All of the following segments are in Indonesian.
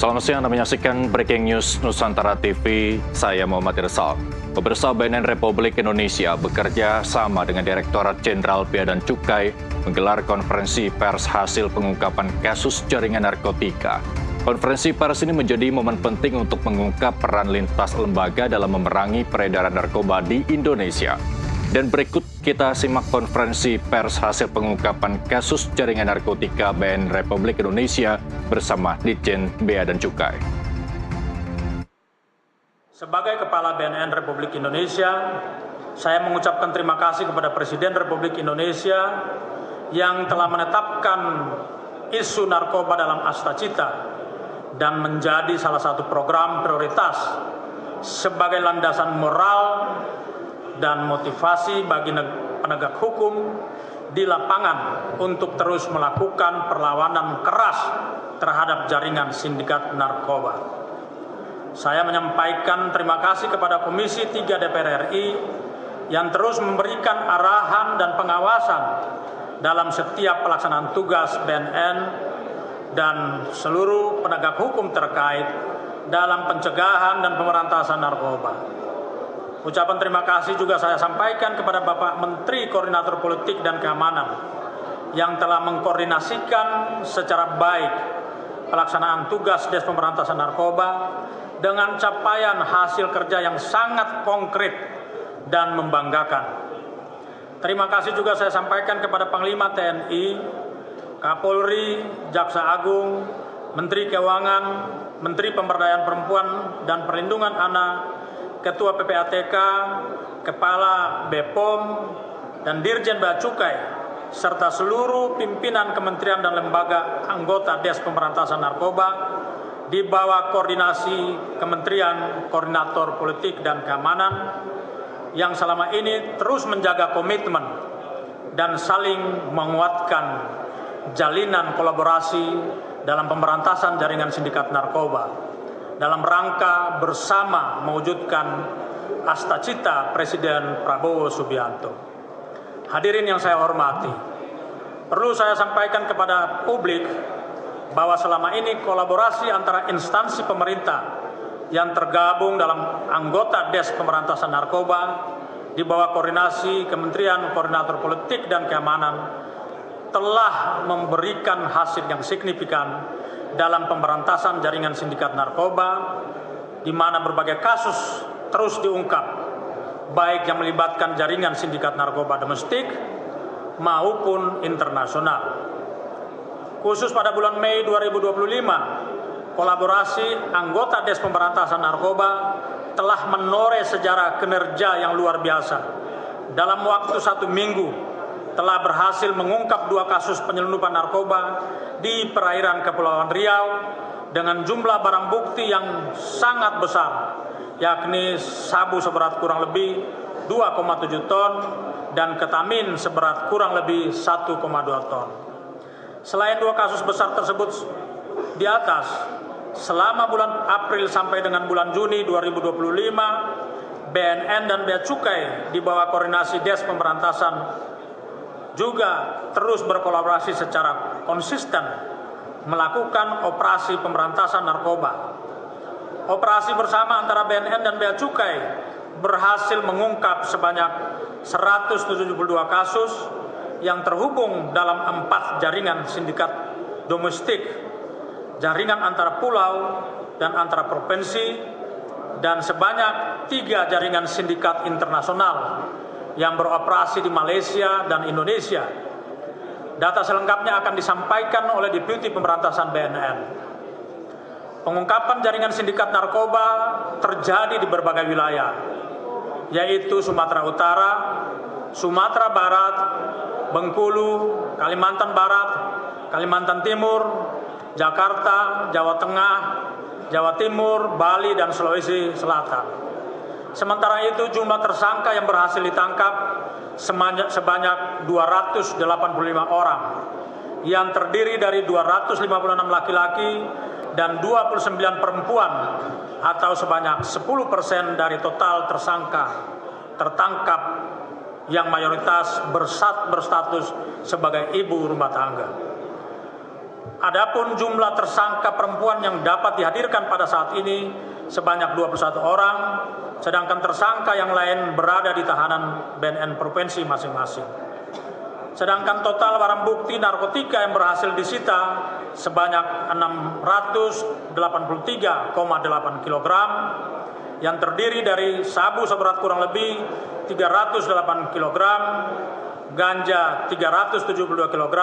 Selamat siang, Anda menyaksikan Breaking News Nusantara TV. Saya Muhammad Irsal. Pemirsa, BNN Republik Indonesia bekerja sama dengan Direktorat Jenderal Bea dan Cukai menggelar konferensi pers hasil pengungkapan kasus jaringan narkotika. Konferensi pers ini menjadi momen penting untuk mengungkap peran lintas lembaga dalam memerangi peredaran narkoba di Indonesia. Dan berikut kita simak konferensi pers hasil pengungkapan kasus jaringan narkotika BNN Republik Indonesia bersama Ditjen Bea dan Cukai. Sebagai Kepala BNN Republik Indonesia, saya mengucapkan terima kasih kepada Presiden Republik Indonesia yang telah menetapkan isu narkoba dalam Astacita dan menjadi salah satu program prioritas sebagai landasan moral dan motivasi bagi penegak hukum di lapangan untuk terus melakukan perlawanan keras terhadap jaringan sindikat narkoba. Saya menyampaikan terima kasih kepada Komisi 3 DPR RI yang terus memberikan arahan dan pengawasan dalam setiap pelaksanaan tugas BNN dan seluruh penegak hukum terkait dalam pencegahan dan pemberantasan narkoba. Ucapan terima kasih juga saya sampaikan kepada Bapak Menteri Koordinator Politik dan Keamanan yang telah mengkoordinasikan secara baik pelaksanaan tugas Des Pemberantasan Narkoba dengan capaian hasil kerja yang sangat konkret dan membanggakan. Terima kasih juga saya sampaikan kepada Panglima TNI, Kapolri, Jaksa Agung, Menteri Keuangan, Menteri Pemberdayaan Perempuan dan Perlindungan Anak, Ketua PPATK, Kepala BPOM, dan Dirjen Bea Cukai, serta seluruh pimpinan kementerian dan lembaga anggota Des Pemberantasan Narkoba di bawah koordinasi Kementerian Koordinator Politik dan Keamanan yang selama ini terus menjaga komitmen dan saling menguatkan jalinan kolaborasi dalam pemberantasan jaringan sindikat narkoba dalam rangka bersama mewujudkan Astacita Presiden Prabowo Subianto. Hadirin yang saya hormati, perlu saya sampaikan kepada publik bahwa selama ini kolaborasi antara instansi pemerintah yang tergabung dalam anggota Des Pemberantasan Narkoba di bawah koordinasi Kementerian Koordinator Politik dan Keamanan telah memberikan hasil yang signifikan dalam pemberantasan jaringan sindikat narkoba, di mana berbagai kasus terus diungkap, baik yang melibatkan jaringan sindikat narkoba domestik maupun internasional. Khusus pada bulan Mei 2025, kolaborasi anggota Des Pemberantasan Narkoba telah menoreh sejarah kinerja yang luar biasa. Dalam waktu 1 minggu, telah berhasil mengungkap 2 kasus penyelundupan narkoba di perairan Kepulauan Riau dengan jumlah barang bukti yang sangat besar, yakni sabu seberat kurang lebih 2,7 ton dan ketamin seberat kurang lebih 1,2 ton. Selain 2 kasus besar tersebut di atas, selama bulan April sampai dengan bulan Juni 2025, BNN dan Bea Cukai di bawah koordinasi Des Pemberantasan juga terus berkolaborasi secara konsisten melakukan operasi pemberantasan narkoba. Operasi bersama antara BNN dan Bea Cukai berhasil mengungkap sebanyak 172 kasus yang terhubung dalam 4 jaringan sindikat domestik, jaringan antara pulau dan antara provinsi, dan sebanyak 3 jaringan sindikat internasional yang beroperasi di Malaysia dan Indonesia. Data selengkapnya akan disampaikan oleh Deputi Pemberantasan BNN. Pengungkapan jaringan sindikat narkoba terjadi di berbagai wilayah, yaitu Sumatera Utara, Sumatera Barat, Bengkulu, Kalimantan Barat, Kalimantan Timur, Jakarta, Jawa Tengah, Jawa Timur, Bali, dan Sulawesi Selatan. Sementara itu jumlah tersangka yang berhasil ditangkap sebanyak 285 orang yang terdiri dari 256 laki-laki dan 29 perempuan atau sebanyak 10% dari total tersangka tertangkap yang mayoritas berstatus sebagai ibu rumah tangga. Adapun jumlah tersangka perempuan yang dapat dihadirkan pada saat ini sebanyak 21 orang, sedangkan tersangka yang lain berada di tahanan BNN provinsi masing-masing. Sedangkan total barang bukti narkotika yang berhasil disita sebanyak 683,8 kg yang terdiri dari sabu seberat kurang lebih 308 kg, ganja 372 kg,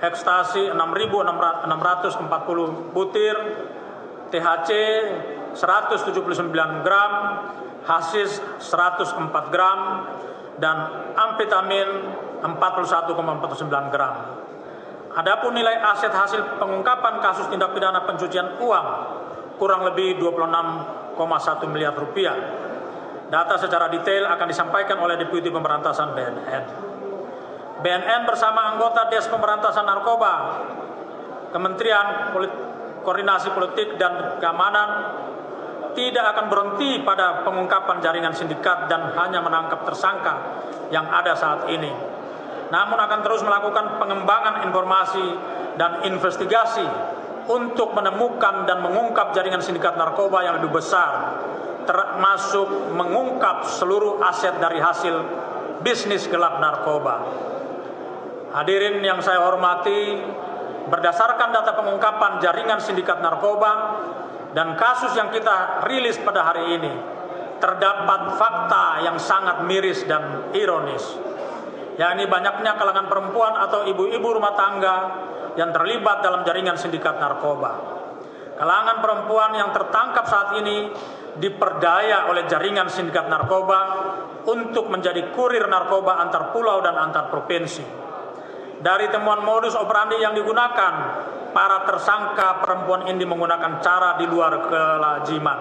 ekstasi 6.640 butir, THC 179 gram, hasis 104 gram, dan amfetamin 41,49 gram. Adapun nilai aset hasil pengungkapan kasus tindak pidana pencucian uang kurang lebih 26,1 miliar rupiah. Data secara detail akan disampaikan oleh Deputi Pemberantasan BNN. BNN bersama anggota Des Pemberantasan Narkoba, Kementerian Koordinasi Politik dan Keamanan tidak akan berhenti pada pengungkapan jaringan sindikat dan hanya menangkap tersangka yang ada saat ini. Namun akan terus melakukan pengembangan informasi dan investigasi untuk menemukan dan mengungkap jaringan sindikat narkoba yang lebih besar, termasuk mengungkap seluruh aset dari hasil bisnis gelap narkoba. Hadirin yang saya hormati, berdasarkan data pengungkapan jaringan sindikat narkoba dan kasus yang kita rilis pada hari ini, terdapat fakta yang sangat miris dan ironis, yakni banyaknya kalangan perempuan atau ibu-ibu rumah tangga yang terlibat dalam jaringan sindikat narkoba. Kalangan perempuan yang tertangkap saat ini diperdaya oleh jaringan sindikat narkoba untuk menjadi kurir narkoba antar pulau dan antar provinsi. Dari temuan modus operandi yang digunakan, para tersangka perempuan ini menggunakan cara di luar kelaziman,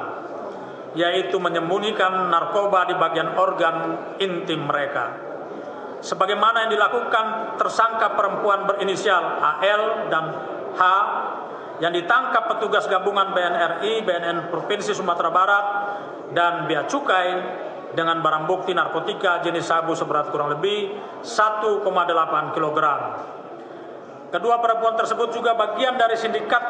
yaitu menyembunyikan narkoba di bagian organ intim mereka. Sebagaimana yang dilakukan tersangka perempuan berinisial AL dan H yang ditangkap petugas gabungan BNRI, BNN Provinsi Sumatera Barat, dan Bea Cukai dengan barang bukti narkotika jenis sabu seberat kurang lebih 1,8 kg. Kedua perempuan tersebut juga bagian dari sindikat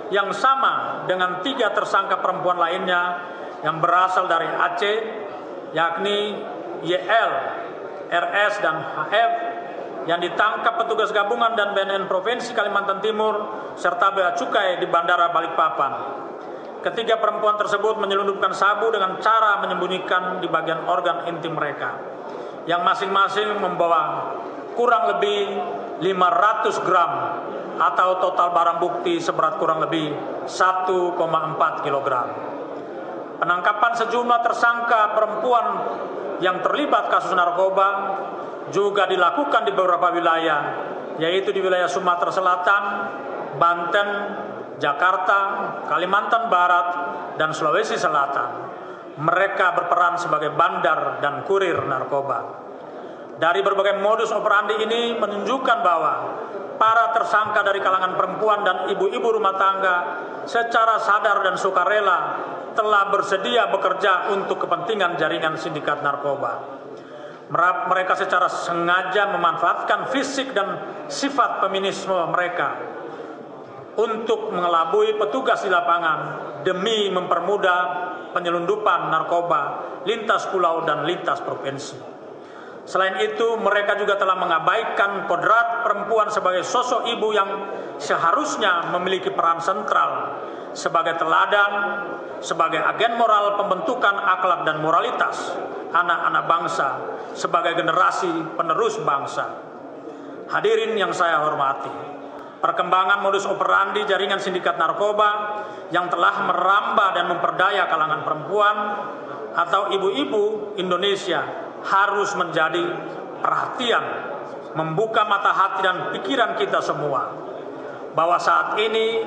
yang sama dengan 3 tersangka perempuan lainnya yang berasal dari Aceh, yakni YL, RS, dan HF yang ditangkap petugas gabungan dan BNN Provinsi Kalimantan Timur serta Bea Cukai di Bandara Balikpapan. Ketiga perempuan tersebut menyelundupkan sabu dengan cara menyembunyikan di bagian organ intim mereka, yang masing-masing membawa kurang lebih 500 gram atau total barang bukti seberat kurang lebih 1,4 kg. Penangkapan sejumlah tersangka perempuan yang terlibat kasus narkoba juga dilakukan di beberapa wilayah, yaitu di wilayah Sumatera Selatan, Banten, Jakarta, Kalimantan Barat, dan Sulawesi Selatan. Mereka berperan sebagai bandar dan kurir narkoba. Dari berbagai modus operandi ini menunjukkan bahwa para tersangka dari kalangan perempuan dan ibu-ibu rumah tangga secara sadar dan sukarela telah bersedia bekerja untuk kepentingan jaringan sindikat narkoba. Mereka secara sengaja memanfaatkan fisik dan sifat feminisme mereka untuk mengelabui petugas di lapangan demi mempermudah penyelundupan narkoba lintas pulau dan lintas provinsi. Selain itu, mereka juga telah mengabaikan kodrat perempuan sebagai sosok ibu yang seharusnya memiliki peran sentral sebagai teladan, sebagai agen moral pembentukan akhlak dan moralitas anak-anak bangsa, sebagai generasi penerus bangsa. Hadirin yang saya hormati, perkembangan modus operandi jaringan sindikat narkoba yang telah merambah dan memperdaya kalangan perempuan atau ibu-ibu Indonesia harus menjadi perhatian, membuka mata hati dan pikiran kita semua, bahwa saat ini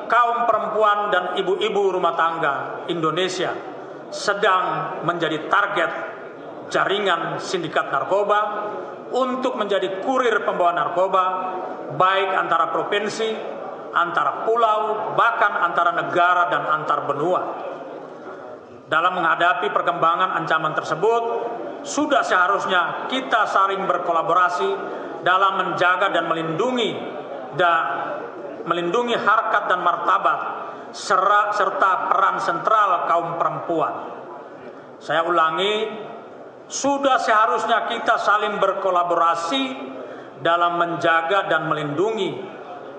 kaum perempuan dan ibu-ibu rumah tangga Indonesia sedang menjadi target jaringan sindikat narkoba untuk menjadi kurir pembawa narkoba, baik antara provinsi, antara pulau, bahkan antara negara dan antar benua. Dalam menghadapi perkembangan ancaman tersebut, sudah seharusnya kita saling berkolaborasi dalam menjaga dan melindungi dan melindungi harkat dan martabat serta peran sentral kaum perempuan. Saya ulangi, sudah seharusnya kita saling berkolaborasi dalam menjaga dan melindungi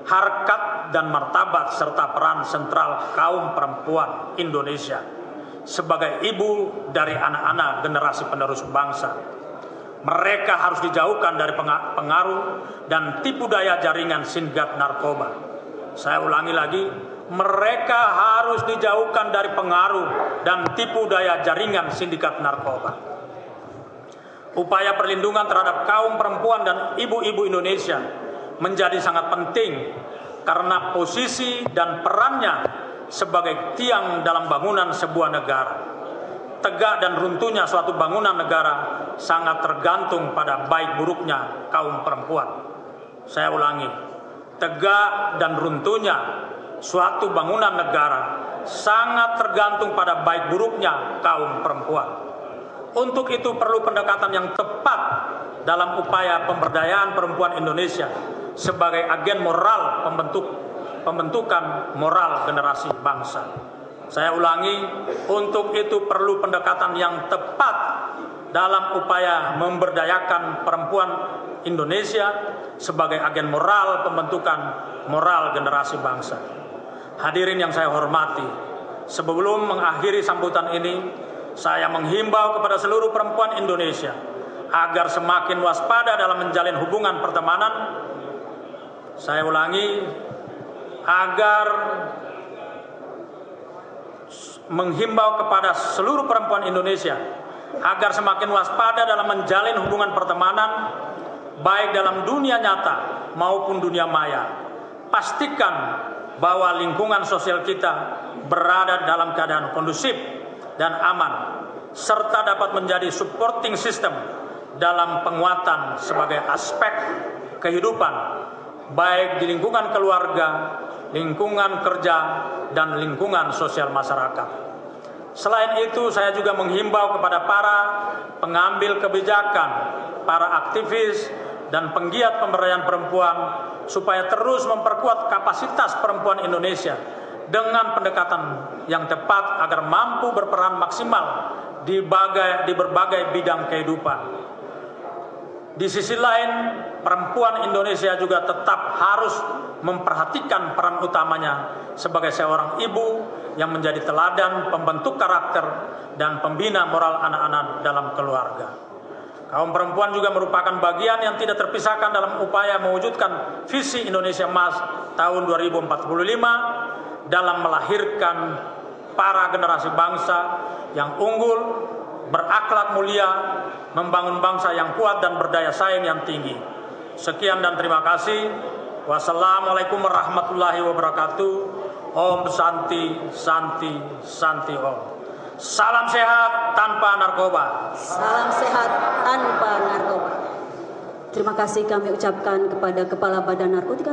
harkat dan martabat serta peran sentral kaum perempuan Indonesia sebagai ibu dari anak-anak generasi penerus bangsa. Mereka harus dijauhkan dari pengaruh dan tipu daya jaringan sindikat narkoba. Saya ulangi lagi, mereka harus dijauhkan dari pengaruh dan tipu daya jaringan sindikat narkoba. Upaya perlindungan terhadap kaum perempuan dan ibu-ibu Indonesia menjadi sangat penting karena posisi dan perannya sebagai tiang dalam bangunan sebuah negara. Tegak dan runtuhnya suatu bangunan negara sangat tergantung pada baik buruknya kaum perempuan. Saya ulangi, tegak dan runtuhnya suatu bangunan negara sangat tergantung pada baik buruknya kaum perempuan. Untuk itu perlu pendekatan yang tepat dalam upaya pemberdayaan perempuan Indonesia sebagai agen moral pembentukan moral generasi bangsa. Saya ulangi, untuk itu perlu pendekatan yang tepat dalam upaya memberdayakan perempuan Indonesia sebagai agen moral pembentukan moral generasi bangsa. Hadirin yang saya hormati, sebelum mengakhiri sambutan ini, saya menghimbau kepada seluruh perempuan Indonesia agar semakin waspada dalam menjalin hubungan pertemanan. Saya ulangi, agar menghimbau kepada seluruh perempuan Indonesia agar semakin waspada dalam menjalin hubungan pertemanan, baik dalam dunia nyata maupun dunia maya. Pastikan bahwa lingkungan sosial kita berada dalam keadaan kondusif dan aman, serta dapat menjadi supporting system dalam penguatan sebagai aspek kehidupan, baik di lingkungan keluarga, lingkungan kerja, dan lingkungan sosial masyarakat. Selain itu, saya juga menghimbau kepada para pengambil kebijakan, para aktivis, dan penggiat pemberdayaan perempuan supaya terus memperkuat kapasitas perempuan Indonesia dengan pendekatan yang tepat agar mampu berperan maksimal di berbagai bidang kehidupan. Di sisi lain, perempuan Indonesia juga tetap harus memperhatikan peran utamanya sebagai seorang ibu yang menjadi teladan pembentuk karakter dan pembina moral anak-anak dalam keluarga. Kaum perempuan juga merupakan bagian yang tidak terpisahkan dalam upaya mewujudkan visi Indonesia Emas tahun 2045 dalam melahirkan para generasi bangsa yang unggul, berakhlak mulia, membangun bangsa yang kuat dan berdaya saing yang tinggi. Sekian dan terima kasih. Wassalamualaikum warahmatullahi wabarakatuh. Om Santi, Santi, Santi Om. Salam sehat tanpa narkoba. Salam sehat tanpa narkoba. Terima kasih kami ucapkan kepada Kepala Badan Narkotika